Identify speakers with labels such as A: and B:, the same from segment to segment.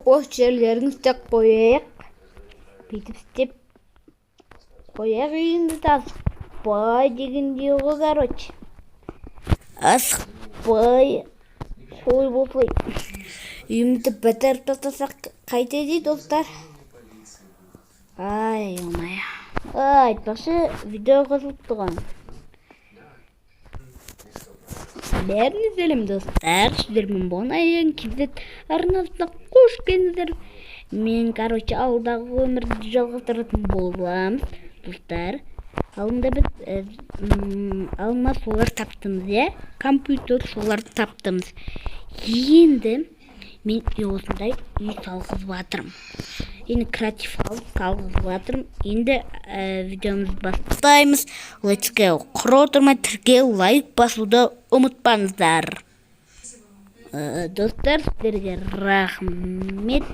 A: бос жерлерін істеп қояйық. Бүйтіп істеп қояйық, үйіңді асықпай дегендей ғой, короче. Асықпай қой болсай. Үйімді бітіріп тастасақ қайтеді, достар. Ай, алмай. Айтпақшы, видео қосылып тұрған. Бәріне сәлем, достар. Сіздермен болайын. Кизет арнасына қош келдіңіздер. Мен, короче, алдағы өмірді жалғастыратын боламыз, достар. Алдында біз алма солар таптымыз, компьютер соларды таптымыз. Енді мен осындай үй салғызып жатырмын. Енді креатив салғызып жатырмын. Енді видеомызды бастаймыз. Let's go. Құр отырмай тіркеу, лайк басуды ұмытпаңыздар. Достар, сіздерге рахмет.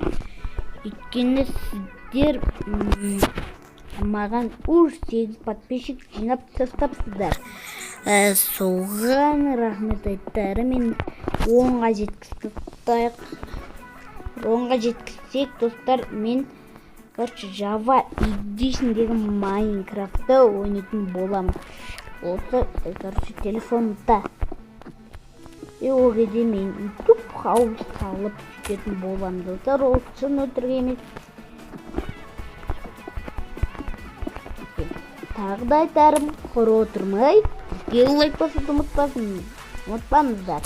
A: Өйткені сіздер маған 8 подписчик жинап тастапсыздар. Соған рахмет айтарым. Мен 10-ға жеткіздік. 10-ға жеткізсек, достар, мен Java Edition'дегі Майнкрафтты ойнайтын боламын. Осы, телефонда. Ол кезде мен YouTube қауып салып жүретін боламын, достар. Ол шын өтірік емес. Тағы да айтарым, құр отырмай, бізге лайк басуды ұмытпаңыздар.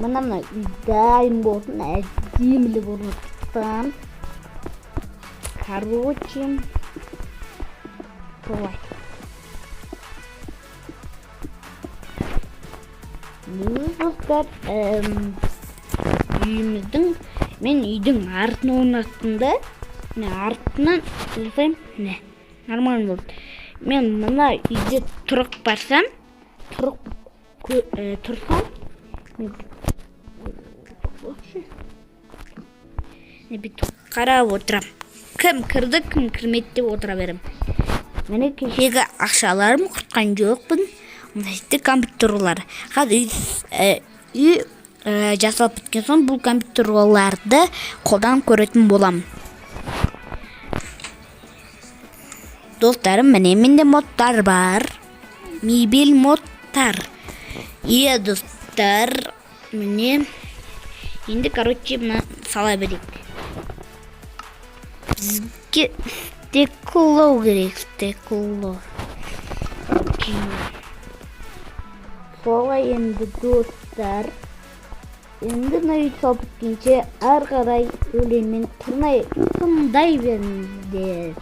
A: Мына дайын болсын, әдемілі орнатсам. Короче, солай. Достар, мен үйдің артын орнаттымда, артынан жасайым, нормально болды. Мен мына үйде тұрып барсам, тұрсам, қарап отырам. Кім кірді, кім кірмеді деп отыра берем. Мені кешегі ақшаларым құртқан жоқпын. Мұнда компьютерлар. Қазір үй жасалып біткен соң бұл компьютерларды қолдан көретін болам. Достарым, міне менде модтар бар. Мебель модтар. Достар, міне енді, короче, мына сала берейік. Бізге стекло керек, стекло. Солай енді, достар. Енді үй салып біткенше ары қарай өлеңмен тыңдай беріңіздер.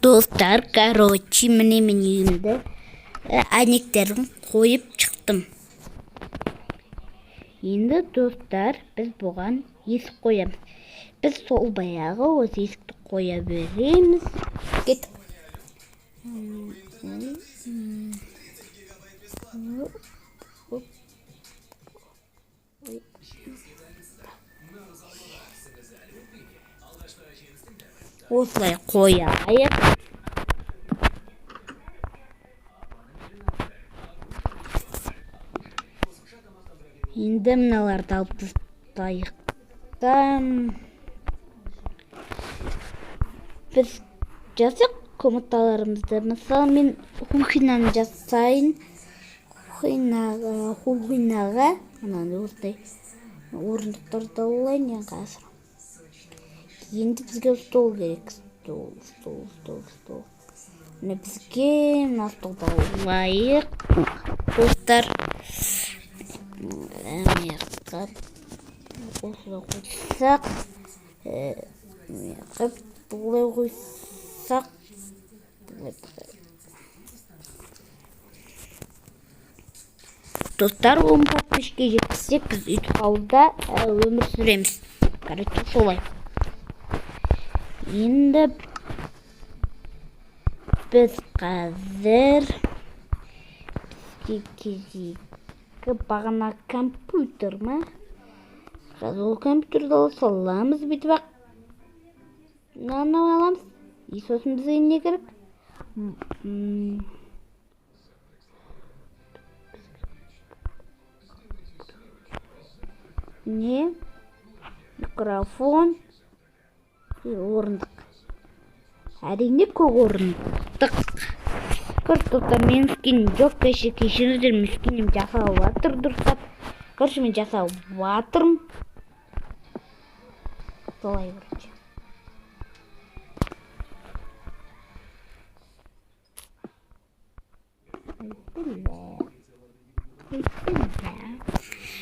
A: Достар, короче, міне мен үйімді әйнектерін қойып шықтым. Енді, достар, біз бұған есік қоямыз. Біз сол баяғы осы есікті қоя береміз. Кет. Осылай қояйық. Енді мыналарды алып тастайық. Біз жасық комнаталарымызды. Мысалы, мен кухняны жасайын. Кухняға осылай орындықтарды алайын қазір. Енді бізге стол керек. Стол. Міне бізге мына столды алайық. Достар, осылай қойсақ, Бұлай қойсақ. Достар, 10 подписчикке жеткізсек, біз үйтіп ауылда өмір сүреміз. Короче, солай. Енді біз қазір кезегі бағана компьютер ма? Қазір ол компьютерді ала саламыз, бүйтіп ақ. Мынаны аламыз. И сосын бізге не керек? Не? Микрофон. Орындық. Әрине көк орындық. Көрсетті мен скинім жоқ, кешіріңіздер, мен скинім жасап жатыр дұрыстап. Короче, мен жасап жатырмын. Солай короче.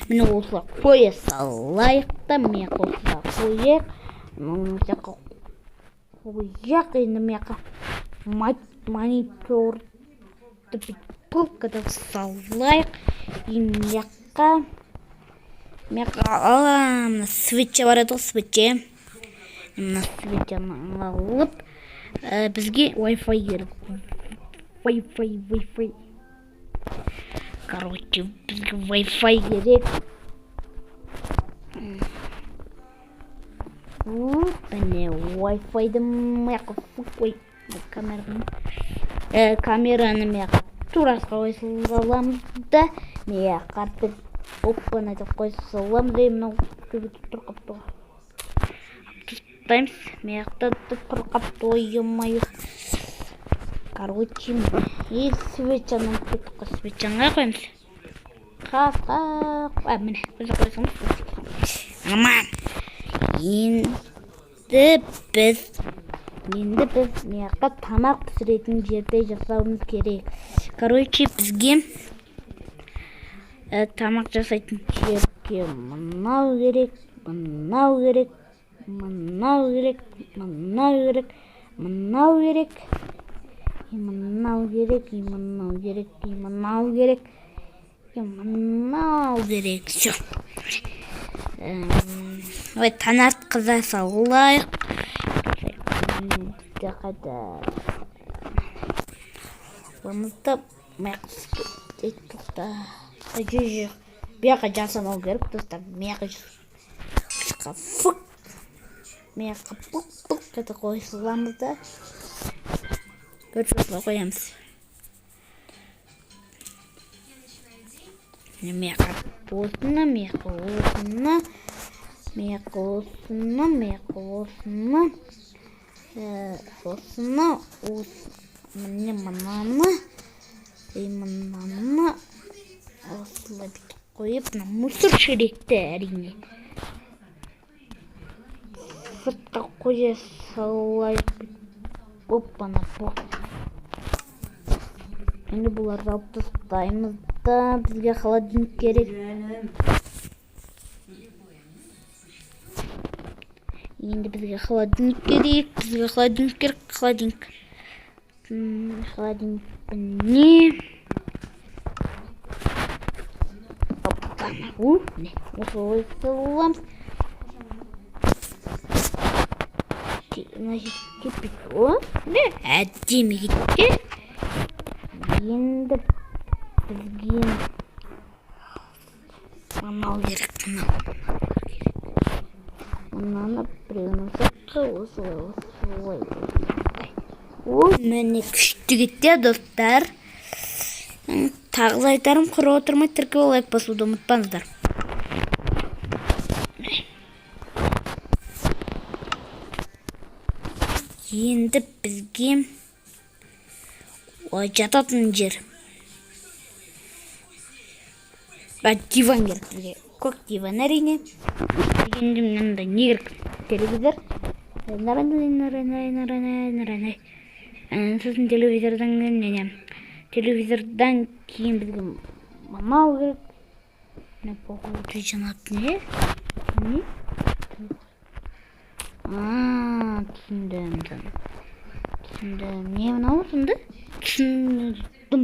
A: Мені осылай қоя салайық та, мен осылай қояқ. Мына жаққа қояқ, енді мен мониторды пылкада салайық. И мен аламын, свитча бар еді, свитча. Мына свитчаны алып, бізге Wi-Fi керек. Wi-Fi. Короче, бізге Wi-Fi керек. Міне Wi-Fi-ді маяққа ой, камераны маяққа турасқа қойсылып аламыз да, маяққа артық оппаны деп қойсыламыз. Мынау көбекі тұрқап тұға. Тұстаймыз, маяқта тұрқап тұйымайы. Короче, и свечаны кетіп свечанға қойымыз. Міне, өзі қойсаңыз. Аман. Енді біз мияққа тамақ пісіретін жерде жасауымыз керек. Короче, бізге тамақ жасайтын жерге мынау керек, мынау керек, мынау керек, мынау керек, мынау керек, мынау керек, мынау керек, мынау керек, мынау керек. Все. Ой, танарт қыза салайық. Бұмызды мәқсі тоқта. Жүжі. Бияқа жасамау керек, достар. Мияқа фук. Мияқа пұк-пұк кәді қойсыламызды. Көрсіқла қоямыз. Мияқа осыны, мияқа осыны. Мияқа осыны, мияқа осыны. Осыны, міне мынаны. Мынаны. Осылай бітіп қойып, мусор шеректі әрине. Сыртқа қоя салайық. Оппана бұл. Енді бұларды алып тастаймыз да, бізге холодильник керек. Енді бізге холодильник керек, холодильник. Холодильник не? Оппана, не, осылай саламыз. Значит, кипяток. Әдемі кетті. Енді бізге мынау керек, мынаны біреуімізді осылай. Міне күшті кетті, достар. Тағыз айтарым, құры отырмай тіркеп лайк басуды ұмытпаңыздар. Енді бізге жататын жер. Диван керек бізге. Көк диван әрине. Енді мынандай не керек? Телевизор. Сосын телевизордан кейін бізге мынау керек. Не похоже жанатын не? Түсіндім. Не мынау сонда? Түсіндім.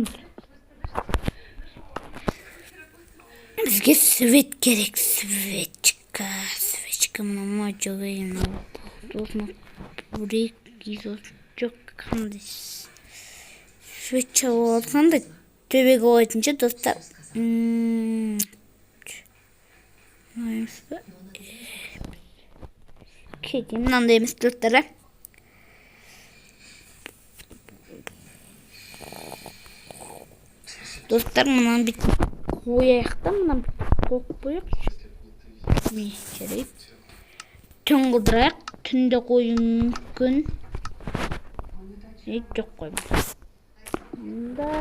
A: Бізге свет керек, светчика. Мынау жоқ мынау. Осыны бүрек жоқ қандай. Свет чалып алғанда төбеге қоятынша достар. Кетем, мынандай емес достар. Достар, мынаны бүйтіп қояйық та, мынаны қойып қояйық. Жарайды. Түн қылдырайық, түнде қою мүмкін. Жоқ қоймыз. Мұнда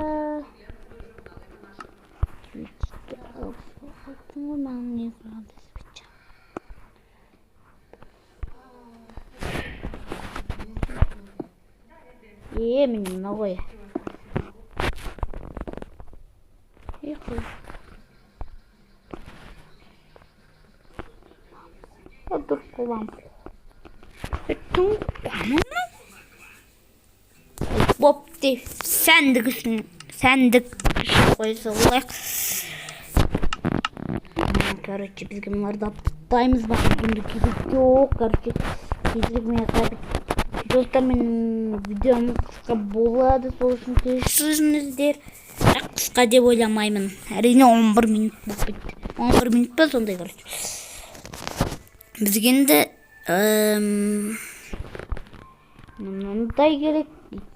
A: міне мына қоя. Дұрыс қылам. Түн қамын. Бопты, сәндік үшін қойса олайық. Короче, бізге мұнарды аптаймыз бақ. Бұнды кезек жоқ, короче. Кезек мен қабет. Достар, мен видеом қысқа болады, сол үшін кешіріңіздер. Қысқа деп ойламаймын. Әрине 11 минут болып кетті. 11 минут па сондай, короче. Бізге енді мынандай керек.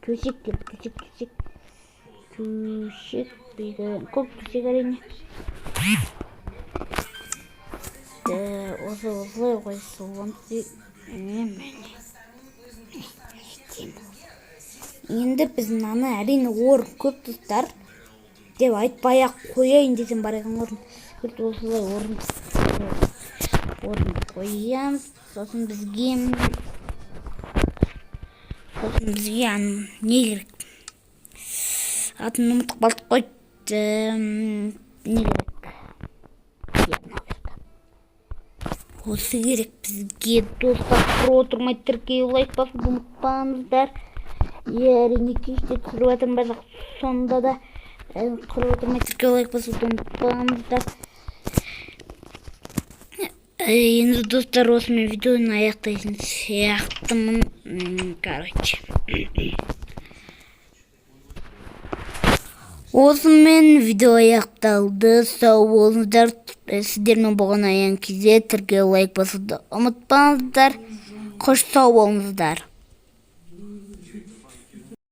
A: Көшек керек, көшек. Көп көшек әрине. Осылай қойсылым. Енді біз мынаны әрине орын көп достар деп айтпай-ақ қояйын десем бар екен орын. Осылай орын қоямыз. Сосын бізге не керек? Атын ұмытып қалдық қой. Не керек? Осы керек бізге достар. Отырмай тіркей лайк басып ұмытпаңыздар. Әрине кеште түсіріп жатырмын, бірақ сонда да отырмай тіркей лайк басып ұмытпаңыздар. Енді достар, осымен видеоны аяқтайтын сияқтымын. Короче. Осымен видео аяқталды. Сау болыңыздар. Сіздермен болған аян кезде тіркей лайк басуды ұмытпаңыздар. Қош сау болыңыздар.